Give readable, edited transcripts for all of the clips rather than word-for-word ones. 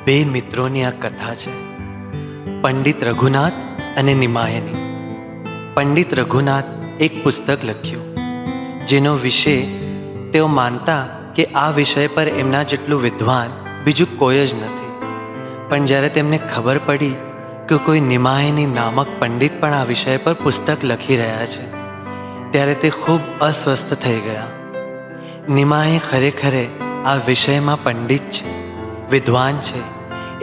બે મિત્રોની આ કથા છે, પંડિત રઘુનાથ અને નિમાયની. પંડિત રઘુનાથ એક પુસ્તક લખ્યું, જેનો વિષય તેઓ માનતા કે આ વિષય પર એમના જેટલું વિદ્વાન બીજું કોઈ જ નથી. પણ જ્યારે તેમને ખબર પડી કે કોઈ નિમાયની નામક પંડિત પણ આ વિષય પર પુસ્તક લખી રહ્યા છે, ત્યારે તે ખૂબ અસ્વસ્થ થઈ ગયા. નિમાય ખરેખર આ વિષયમાં પંડિત છે, વિદ્વાન છે,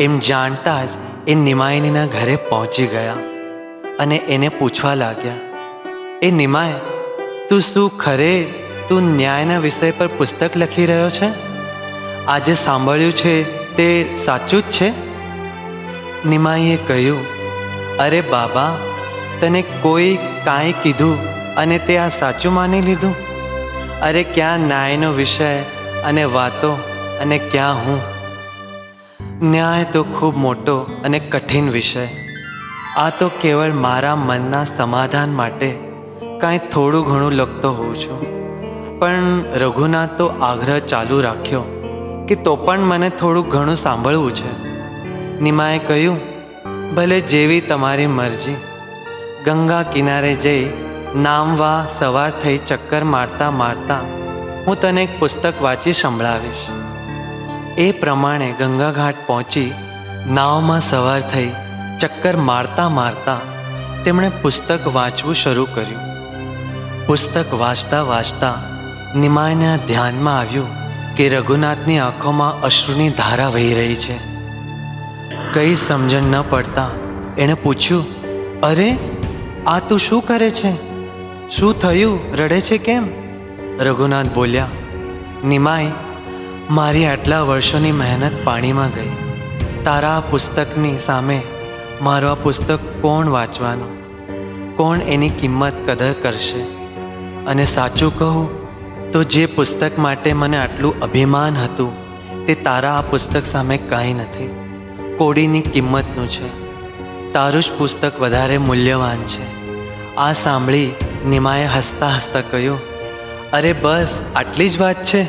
એમ જાણતા જ એ નિમાયનીના ઘરે પહોંચી ગયા અને એને પૂછવા લાગ્યા, એ નિમાય, તું શું ખરે તું ન્યાયના વિષય પર પુસ્તક લખી રહ્યો છે? આજે સાંભળ્યું છે તે સાચું જ છે? નિમાઈએ કહ્યું, અરે બાબા, તને કોઈ કાંઈ કીધું અને તે આ સાચું માની લીધું? અરે ક્યાં ન્યાયનો વિષય અને વાતો અને ક્યાં હું? ન્યાય તો ખૂબ મોટો અને કઠિન વિષય. આ તો કેવળ મારા મનના સમાધાન માટે કાંઈ થોડું ઘણું લખતો હોઉં છું. પણ રઘુનાથ તો આગ્રહ ચાલુ રાખ્યો કે તો પણ મને થોડું ઘણું સાંભળવું છે. નિમાએ કહ્યું, ભલે જેવી તમારી મરજી. ગંગા કિનારે જઈ નામવા સવાર થઈ ચક્કર મારતા મારતા હું તને એક પુસ્તક વાંચી સંભળાવીશ. એ પ્રમાણે ગંગા ઘાટ પહોંચી નાવમાં સવાર થઈ ચક્કર મારતા મારતા તેમણે પુસ્તક વાંચવું શરૂ કર્યું. પુસ્તક વાંચતા વાંચતા નિમાયના ધ્યાનમાં આવ્યું કે રઘુનાથની આંખોમાં અશ્રુની ધારા વહી રહી છે. કંઈ સમજણ ન પડતા એણે પૂછ્યું, અરે આ તું શું કરે છે? શું થયું? રડે છે કેમ? રઘુનાથ બોલ્યા, નિમાય, મારી આટલા વર્ષોની મહેનત પાણીમાં ગઈ. તારા આ પુસ્તકની સામે મારું આ પુસ્તક કોણ વાંચવાનું? કોણ એની કિંમત કદર કરશે? અને સાચું કહું તો જે પુસ્તક માટે મને આટલું અભિમાન હતું તે તારા આ પુસ્તક સામે કાંઈ નથી. કોડીની કિંમતનું છે. તારું જ પુસ્તક વધારે મૂલ્યવાન છે. આ સાંભળી નિમાએ હસતા હસતા કહ્યું, અરે બસ આટલી જ વાત છે?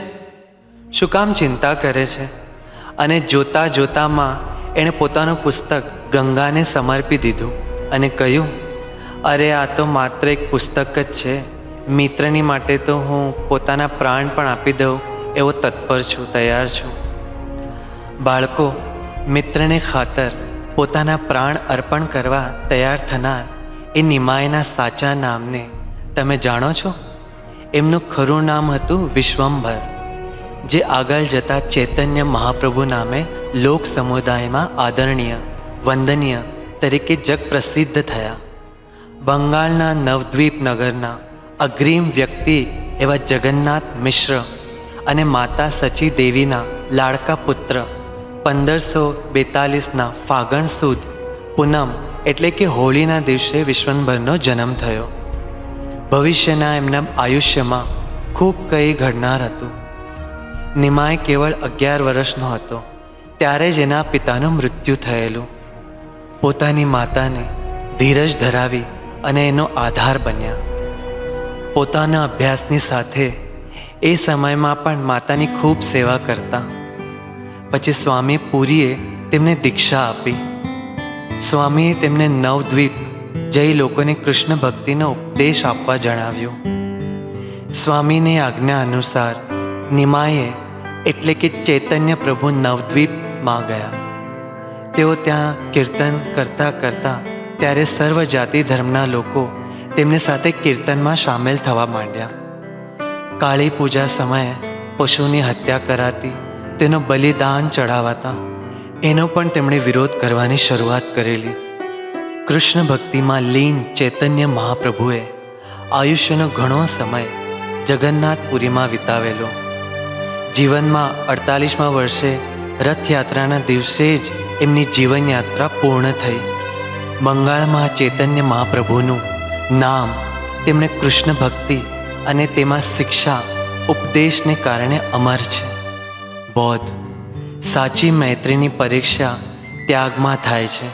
શું કામ ચિંતા કરે છે? અને જોતા જોતામાં એણે પોતાનું પુસ્તક ગંગાને સમર્પી દીધું અને કહ્યું, અરે આ તો માત્ર એક પુસ્તક જ છે. મિત્રની માટે તો હું પોતાના પ્રાણ પણ આપી દઉં એવો તત્પર છું, તૈયાર છું. બાળકો, મિત્રને ખાતર પોતાના પ્રાણ અર્પણ કરવા તૈયાર થનાર એ નિમાયના સાચા નામને તમે જાણો છો? એમનું ખરું નામ હતું વિશ્વંભર, જે આગળ જતા ચૈતન્ય મહાપ્રભુ નામે લોક સમુદાયમાં આદરણીય, વંદનીય તરીકે જગ પ્રસિદ્ધ થયા. બંગાળના નવદ્વીપ નગરના અગ્રીમ વ્યક્તિ એવા જગન્નાથ મિશ્ર અને માતા સચી દેવીના લાડકા પુત્ર 1542ના ફાગણ સુદ પૂનમ એટલે કે હોળીના દિવસે વિશ્વંભરનો જન્મ થયો. ભવિષ્યના એમના આયુષ્યમાં ખૂબ કંઈ ઘડનાર હતું. નિમાય કેવળ 11 વર્ષનો હતો ત્યારે જ એના પિતાનું મૃત્યુ થયેલું. પોતાની માતાને ધીરજ ધરાવી અને એનો આધાર બન્યા. પોતાના અભ્યાસની સાથે એ સમયમાં પણ માતાની ખૂબ સેવા કરતા. પછી સ્વામી પુરીએ તેમને દીક્ષા આપી. સ્વામીએ તેમને નવદ્વીપ જઈ લોકોને કૃષ્ણ ભક્તિનો ઉપદેશ આપવા જણાવ્યું. સ્વામીની આજ્ઞા અનુસાર નિમાયે એટલે કે ચૈતન્ય પ્રભુ નવદ્વીપમાં ગયા. તેઓ ત્યાં કીર્તન કરતા કરતા ત્યારે સર્વ જાતિ ધર્મના લોકો તેમની સાથે કીર્તનમાં સામેલ થવા માંડ્યા. કાળી પૂજા સમયે પશુની હત્યા કરાતી, તેનો બલિદાન ચઢાવાતા, એનો પણ તેમણે વિરોધ કરવાની શરૂઆત કરેલી. કૃષ્ણ ભક્તિમાં લીન ચૈતન્ય મહાપ્રભુએ આયુષ્યનો ઘણો સમય જગન્નાથપુરીમાં વિતાવેલો. જીવનમાં 48મા વર્ષે રથયાત્રાના દિવસે જ એમની જીવનયાત્રા પૂર્ણ થઈ. બંગાળમાં ચૈતન્ય મહાપ્રભુનું નામ તેમણે કૃષ્ણ ભક્તિ અને તેમાં શિક્ષા, ઉપદેશને કારણે અમર છે. બોધ, સાચી મૈત્રીની પરીક્ષા ત્યાગમાં થાય છે.